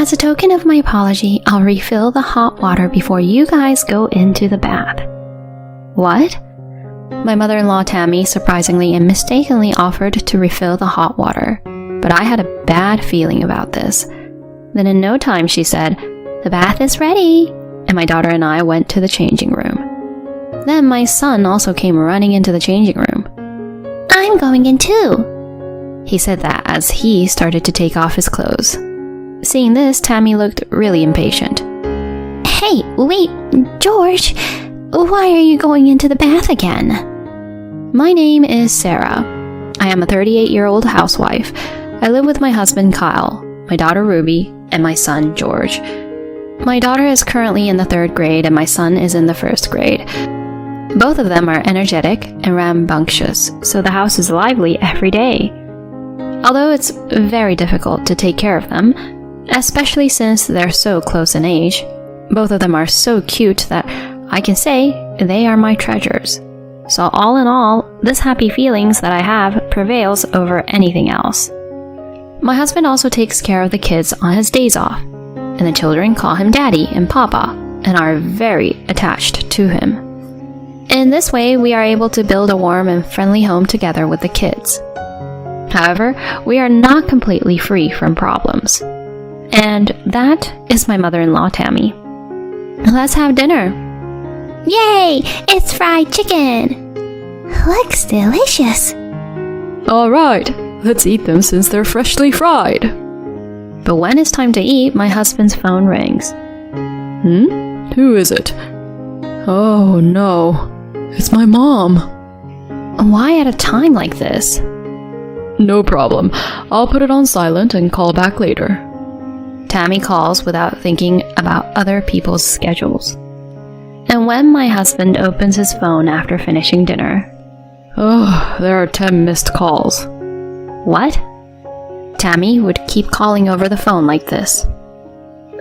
As a token of my apology, I'll refill the hot water before you guys go into the bath. What? My mother-in-law Tammy surprisingly and mistakenly offered to refill the hot water, but I had a bad feeling about this. Then in no time she said, "The bath is ready," and my daughter and I went to the changing room. Then my son also came running into the changing room. "I'm going in too," he said that as he started to take off his clothes. Seeing this, Tammy looked really impatient. "Hey, wait, George, why are you going into the bath again?" My name is Sarah. I am a 38-year-old housewife. I live with my husband Kyle, my daughter Ruby, and my son George. My daughter is currently in the 3rd grade and my son is in the 1st grade. Both of them are energetic and rambunctious, so the house is lively every day. Although it's very difficult to take care of them, especially since they're so close in age, both of them are so cute that I can say they are my treasures. So all in all, this happy feelings that I have prevails over anything else. My husband also takes care of the kids on his days off, and the children call him Daddy and Papa and are very attached to him. In this way, we are able to build a warm and friendly home together with the kids. However, we are not completely free from problems. And that is my mother-in-law Tammy. Let's have dinner. Yay! It's fried chicken! Looks delicious. Alright, let's eat them since they're freshly fried. But when it's time to eat, my husband's phone rings. Who is it? Oh no, it's my mom. Why at a time like this? No problem. I'll put it on silent and call back later. Tammy calls without thinking about other people's schedules. And when my husband opens his phone after finishing dinner... Oh, there are 10 missed calls. What? Tammy would keep calling over the phone like this.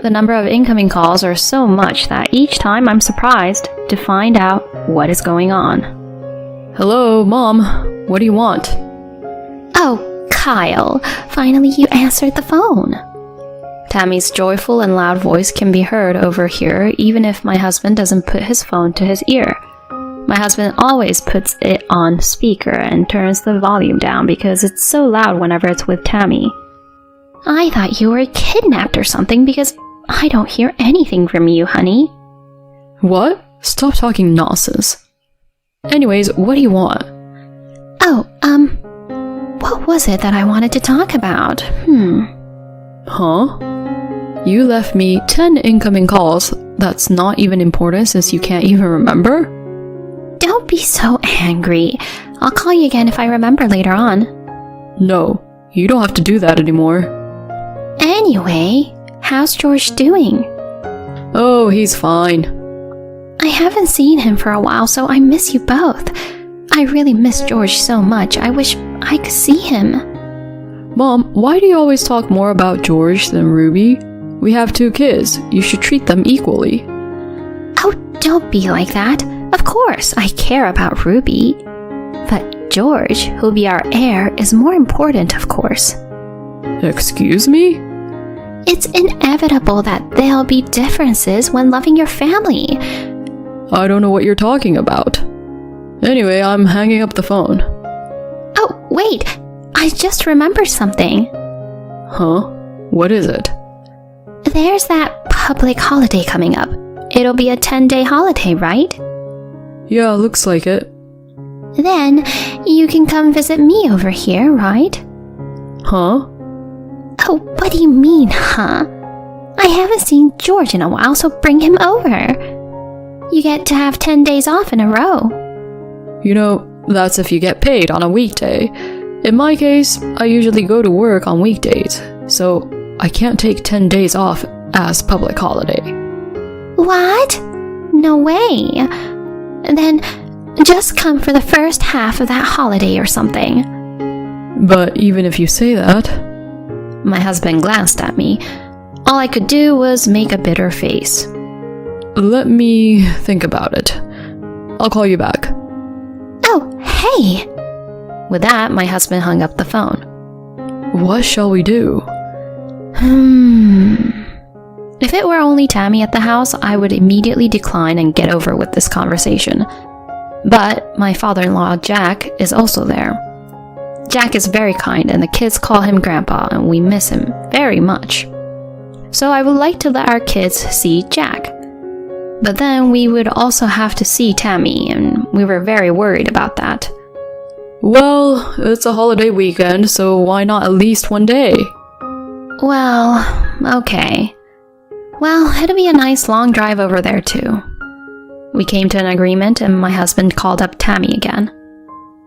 The number of incoming calls are so much that each time I'm surprised to find out what is going on. Hello, Mom. What do you want? Oh, Kyle, finally you answered the phone. Tammy's joyful and loud voice can be heard over here even if my husband doesn't put his phone to his ear. My husband always puts it on speaker and turns the volume down because it's so loud whenever it's with Tammy. I thought you were kidnapped or something because I don't hear anything from you, honey. What? Stop talking nonsense. Anyways, what do you want? Oh, what was it that I wanted to talk about? Huh? You left me 10 incoming calls. That's not even important since you can't even remember? Don't be so angry. I'll call you again if I remember later on. No, you don't have to do that anymore. Anyway, how's George doing? Oh, he's fine. I haven't seen him for a while, so I miss you both. I really miss George so much. I wish I could see him. Mom, why do you always talk more about George than Ruby? We have 2 kids. You should treat them equally. Oh, don't be like that. Of course, I care about Ruby. But George, who'll be our heir, is more important, of course. Excuse me? It's inevitable that there'll be differences when loving your family. I don't know what you're talking about. Anyway, I'm hanging up the phone. Oh, wait! I just remembered something. Huh? What is it? There's that public holiday coming up. It'll be a 10-day holiday, right? Yeah, looks like it. Then you can come visit me over here, right? Huh? Oh, what do you mean, huh? I haven't seen George in a while, so bring him over. You get to have 10 days off in a row. You know, that's if you get paid on a weekday. In my case, I usually go to work on weekdays, so I can't take 10 days off as public holiday. What? No way. Then just come for the first half of that holiday or something. But even if you say that... My husband glanced at me. All I could do was make a bitter face. Let me think about it. I'll call you back. Oh, hey! With that, my husband hung up the phone. What shall we do? If it were only Tammy at the house, I would immediately decline and get over with this conversation. But my father-in-law, Jack, is also there. Jack is very kind, and the kids call him Grandpa, and we miss him very much. So I would like to let our kids see Jack. But then we would also have to see Tammy, and we were very worried about that. Well, it's a holiday weekend, so why not at least one day? Well, okay. Well, it'll be a nice long drive over there too. We came to an agreement, and my husband called up Tammy again.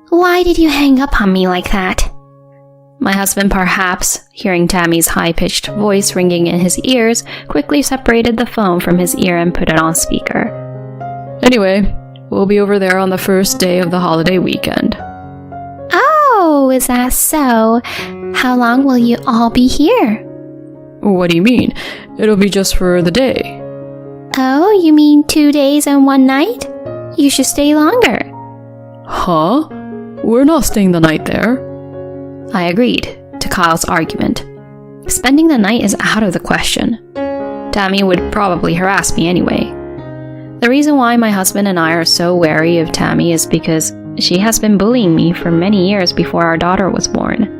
Why did you hang up on me like that? My husband, perhaps hearing Tammy's high-pitched voice ringing in his ears, quickly separated the phone from his ear and put it on speaker. Anyway, we'll be over there on the first day of the holiday weekend. Oh, is that so? How long will you all be here? What do you mean? It'll be just for the day. Oh, you mean 2 days and 1 night? You should stay longer. Huh? We're not staying the night there. I agreed to Kyle's argument. Spending the night is out of the question. Tammy would probably harass me anyway. The reason why my husband and I are so wary of Tammy is because she has been bullying me for many years before our daughter was born.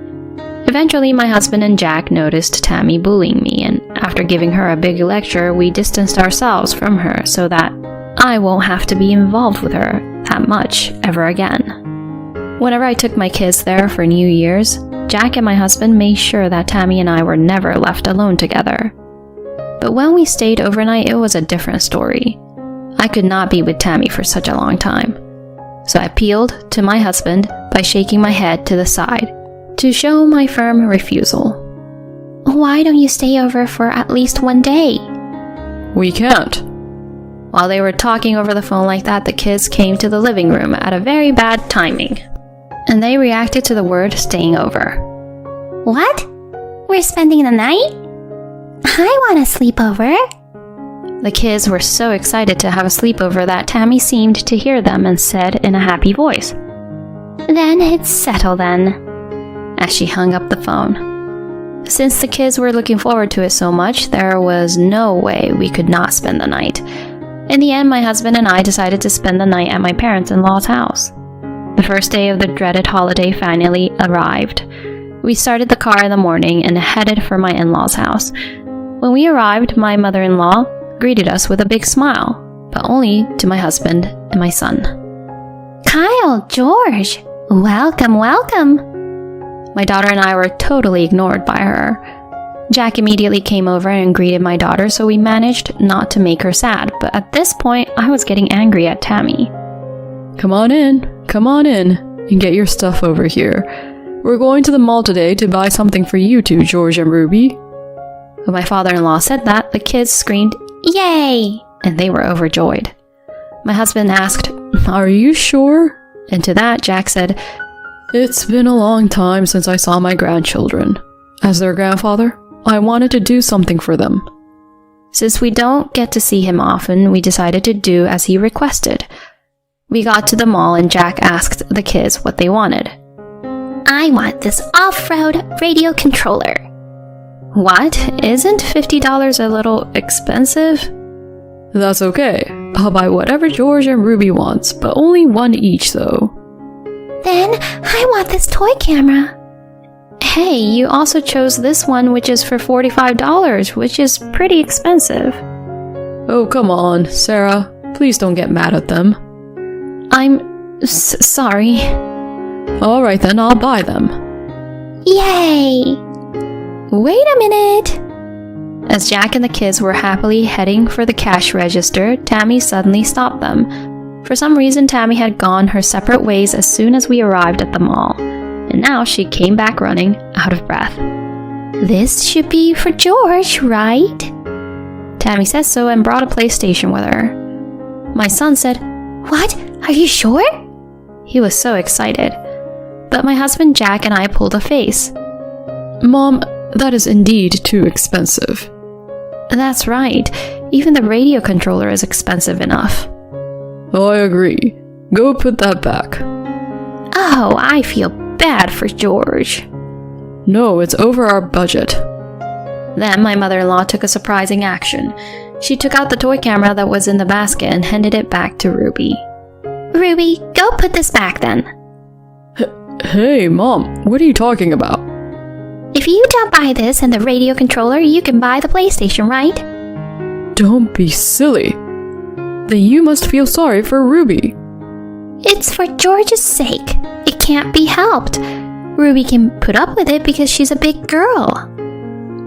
Eventually, my husband and Jack noticed Tammy bullying me, and after giving her a big lecture, we distanced ourselves from her so that I won't have to be involved with her that much ever again. Whenever I took my kids there for New Year's, Jack and my husband made sure that Tammy and I were never left alone together. But when we stayed overnight, it was a different story. I could not be with Tammy for such a long time. So I appealed to my husband by shaking my head to the side to show my firm refusal. Why don't you stay over for at least 1 day? We can't. While they were talking over the phone like that, the kids came to the living room at a very bad timing. And they reacted to the word staying over. What? We're spending the night? I want a sleepover. The kids were so excited to have a sleepover that Tammy seemed to hear them and said in a happy voice, Then it's settled then, as she hung up the phone. Since the kids were looking forward to it so much, there was no way we could not spend the night. In the end, my husband and I decided to spend the night at my parents-in-law's house. The first day of the dreaded holiday finally arrived. We started the car in the morning and headed for my in-laws' house. When we arrived, my mother-in-law greeted us with a big smile, but only to my husband and my son. Kyle, George, welcome, welcome. My daughter and I were totally ignored by her. Jack immediately came over and greeted my daughter, so we managed not to make her sad, but at this point, I was getting angry at Tammy. Come on in, and get your stuff over here. We're going to the mall today to buy something for you two, George and Ruby. When my father-in-law said that, the kids screamed, Yay! And they were overjoyed. My husband asked, Are you sure? And to that, Jack said, It's been a long time since I saw my grandchildren. As their grandfather, I wanted to do something for them. Since we don't get to see him often, we decided to do as he requested. We got to the mall and Jack asked the kids what they wanted. I want this off-road radio controller. What? Isn't $50 a little expensive? That's okay. I'll buy whatever George and Ruby wants, but only one each though. Then I want this toy camera. Hey, you also chose this one, which is for $45, which is pretty expensive. Oh, come on, Sarah. Please don't get mad at them. I'm sorry. Alright then, I'll buy them. Yay! Wait a minute! As Jack and the kids were happily heading for the cash register, Tammy suddenly stopped them. For some reason, Tammy had gone her separate ways as soon as we arrived at the mall, and now she came back running, out of breath. This should be for George, right? Tammy said so and brought a PlayStation with her. My son said, What? Are you sure? He was so excited. But my husband Jack and I pulled a face. Mom, that is indeed too expensive. That's right. Even the radio controller is expensive enough. I agree. Go put that back. Oh, I feel bad for George. No, it's over our budget. Then my mother-in-law took a surprising action. She took out the toy camera that was in the basket and handed it back to Ruby. Ruby, go put this back then. Hey, Mom, what are you talking about? If you don't buy this and the radio controller, you can buy the PlayStation, right? Don't be silly. Then you must feel sorry for Ruby. It's for George's sake. It can't be helped. Ruby can put up with it because she's a big girl.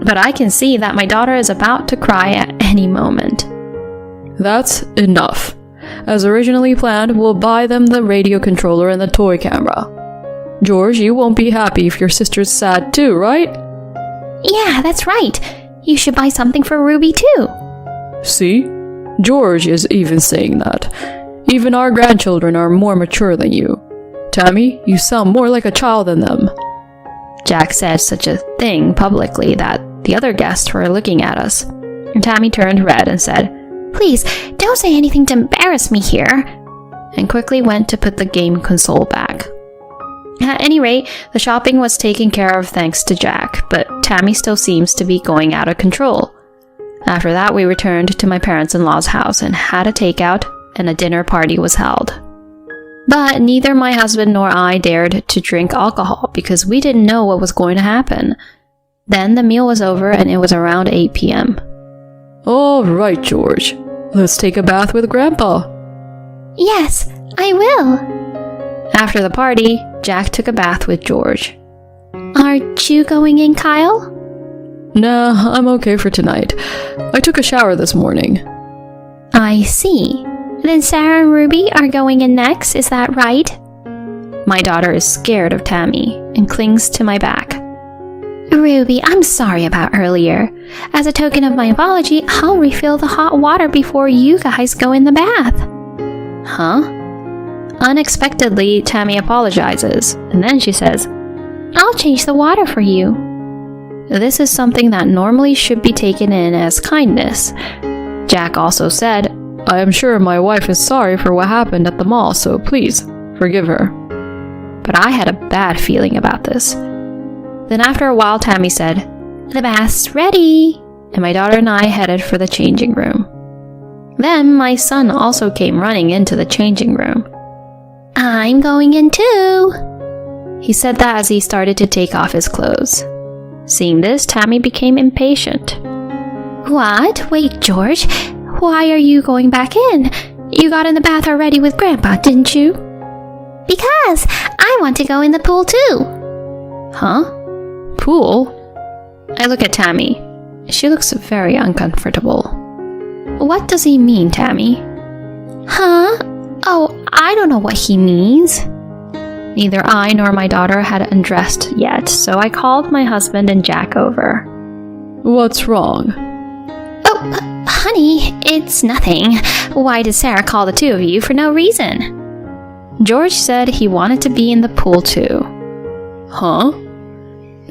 But I can see that my daughter is about to cry at any moment. That's enough. As originally planned, we'll buy them the radio controller and the toy camera. George, you won't be happy if your sister's sad too, right? Yeah, that's right. You should buy something for Ruby too. See? George is even saying that. Even our grandchildren are more mature than you. Tammy, you sound more like a child than them. Jack said such a thing publicly that the other guests were looking at us. And Tammy turned red and said, "Please, don't say anything to embarrass me here," and quickly went to put the game console back. At any rate, the shopping was taken care of thanks to Jack, but Tammy still seems to be going out of control. After that, we returned to my parents-in-law's house and had a takeout, and a dinner party was held. But neither my husband nor I dared to drink alcohol because we didn't know what was going to happen. Then the meal was over and it was around 8 p.m. All right, George. Let's take a bath with Grandpa. Yes, I will. After the party, Jack took a bath with George. Aren't you going in, Kyle? Nah, I'm okay for tonight. I took a shower this morning. I see. Then Sarah and Ruby are going in next, is that right? My daughter is scared of Tammy and clings to my back. Ruby, I'm sorry about earlier. As a token of my apology, I'll refill the hot water before you guys go in the bath. Huh? Unexpectedly, Tammy apologizes, and then she says, I'll change the water for you. This is something that normally should be taken in as kindness. Jack also said, I am sure my wife is sorry for what happened at the mall, so please, forgive her. But I had a bad feeling about this. Then after a while, Tammy said, The bath's ready, and my daughter and I headed for the changing room. Then my son also came running into the changing room. I'm going in too. He said that as he started to take off his clothes. Seeing this, Tammy became impatient. What? Wait, George. Why are you going back in? You got in the bath already with Grandpa, didn't you? Because I want to go in the pool too. Huh? Pool? I look at Tammy. She looks very uncomfortable. What does he mean, Tammy? Huh? Oh, I don't know what he means. Neither I nor my daughter had undressed yet, so I called my husband and Jack over. What's wrong? Oh, honey, it's nothing. Why did Sarah call the two of you for no reason? George said he wanted to be in the pool too. Huh?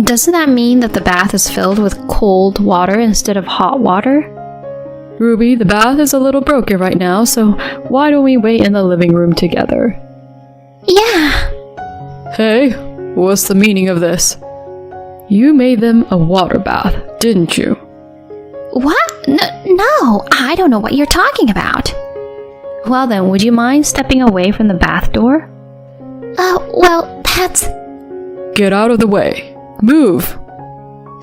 Doesn't that mean that the bath is filled with cold water instead of hot water? Ruby, the bath is a little broken right now, so why don't we wait in the living room together? Yeah. Hey, what's the meaning of this? You made them a water bath, didn't you? What? No, I don't know what you're talking about. Well then, would you mind stepping away from the bath door? Well, that's... Get out of the way. Move!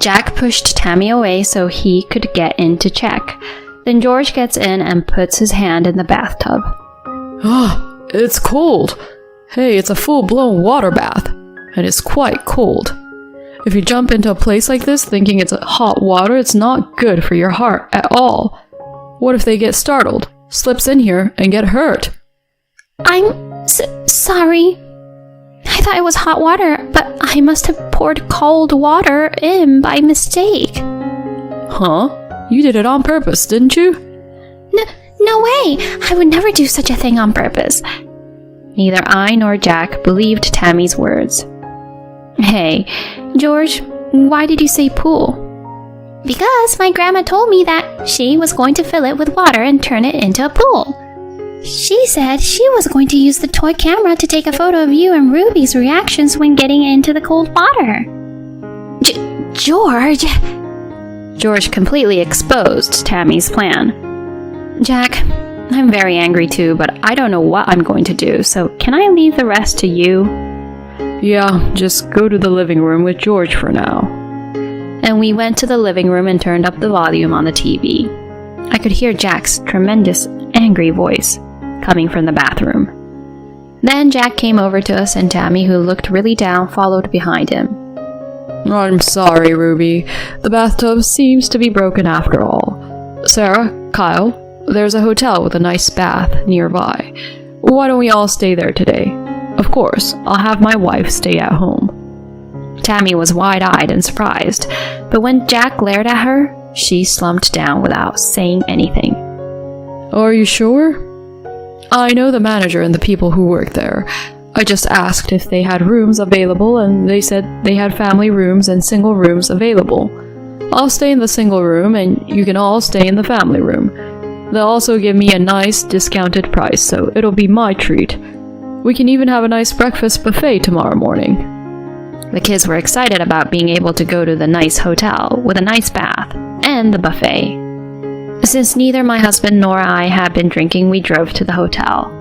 Jack pushed Tammy away so he could get in to check. Then George gets in and puts his hand in the bathtub. Ah, it's cold. Hey, it's a full-blown water bath, and it's quite cold. If you jump into a place like this thinking it's hot water, it's not good for your heart at all. What if they get startled, slips in here, and get hurt? I'm sorry. I thought it was hot water, but I must have poured cold water in by mistake. Huh? You did it on purpose, didn't you? No way! I would never do such a thing on purpose. Neither I nor Jack believed Tammy's words. Hey, George, why did you say pool? Because my grandma told me that she was going to fill it with water and turn it into a pool. She said she was going to use the toy camera to take a photo of you and Ruby's reactions when getting into the cold water. George! George completely exposed Tammy's plan. "Jack, I'm very angry too, but I don't know what I'm going to do, so can I leave the rest to you?" "Yeah, just go to the living room with George for now." And we went to the living room and turned up the volume on the TV. I could hear Jack's tremendous, angry voice coming from the bathroom. Then Jack came over to us, and Tammy, who looked really down, followed behind him. "I'm sorry, Ruby. The bathtub seems to be broken after all. Sarah, Kyle, there's a hotel with a nice bath nearby. Why don't we all stay there today? Of course, I'll have my wife stay at home." Tammy was wide-eyed and surprised, but when Jack glared at her, she slumped down without saying anything. "Are you sure? I know the manager and the people who work there. I just asked if they had rooms available, and they said they had family rooms and single rooms available. I'll stay in the single room, and you can all stay in the family room. They'll also give me a nice discounted price, so it'll be my treat. We can even have a nice breakfast buffet tomorrow morning." The kids were excited about being able to go to the nice hotel with a nice bath and the buffet. Since neither my husband nor I had been drinking, we drove to the hotel.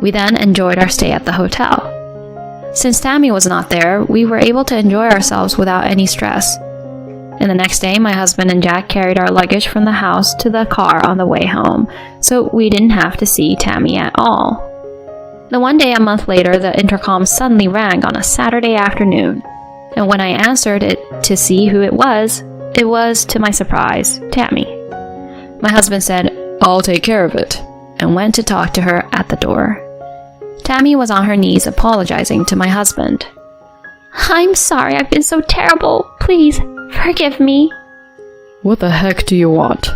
We then enjoyed our stay at the hotel. Since Tammy was not there, we were able to enjoy ourselves without any stress. And the next day, my husband and Jack carried our luggage from the house to the car on the way home, so we didn't have to see Tammy at all. Then one day a month later, the intercom suddenly rang on a Saturday afternoon, and when I answered it to see who it was, to my surprise, Tammy. My husband said, "I'll take care of it," and went to talk to her at the door. Tammy was on her knees apologizing to my husband. "I'm sorry, I've been so terrible. Please, forgive me." "What the heck do you want?"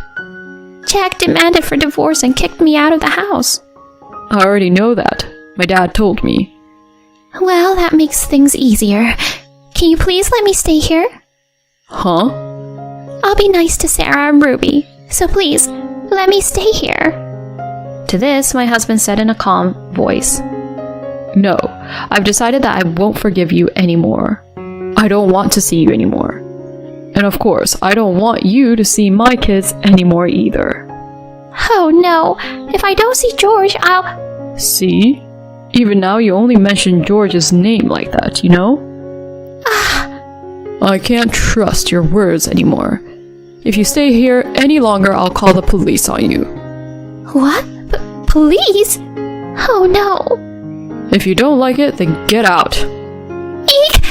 "Jack demanded for divorce and kicked me out of the house." "I already know that. My dad told me." "Well, that makes things easier. Can you please let me stay here?" "Huh?" "I'll be nice to Sarah and Ruby, so please, let me stay here." To this, my husband said in a calm voice, "No, I've decided that I won't forgive you anymore. I don't want to see you anymore. And of course, I don't want you to see my kids anymore either." "Oh no, if I don't see George, I'll..." "See? Even now you only mention George's name like that, you know? I can't trust your words anymore. If you stay here any longer, I'll call the police on you." "What? Police? Oh no." "If you don't like it, then get out." Eek!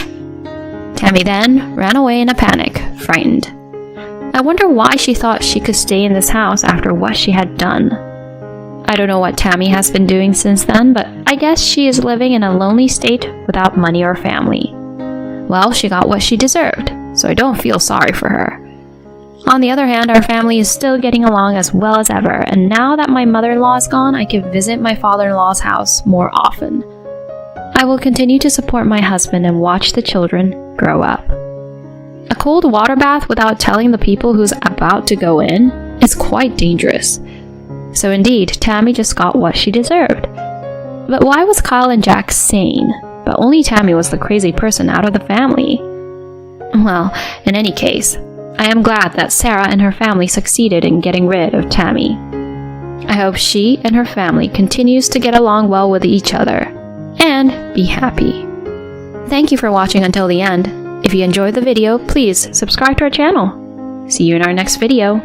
Tammy then ran away in a panic, frightened. I wonder why she thought she could stay in this house after what she had done. I don't know what Tammy has been doing since then, but I guess she is living in a lonely state without money or family. Well, she got what she deserved, so I don't feel sorry for her. On the other hand, our family is still getting along as well as ever, and now that my mother-in-law is gone, I can visit my father-in-law's house more often. I will continue to support my husband and watch the children grow up. A cold water bath without telling the people who's about to go in is quite dangerous. So indeed, Tammy just got what she deserved. But why was Kyle and Jack sane, but only Tammy was the crazy person out of the family? Well, in any case, I am glad that Sarah and her family succeeded in getting rid of Tammy. I hope she and her family continues to get along well with each other and be happy. Thank you for watching until the end. If you enjoyed the video, please subscribe to our channel. See you in our next video.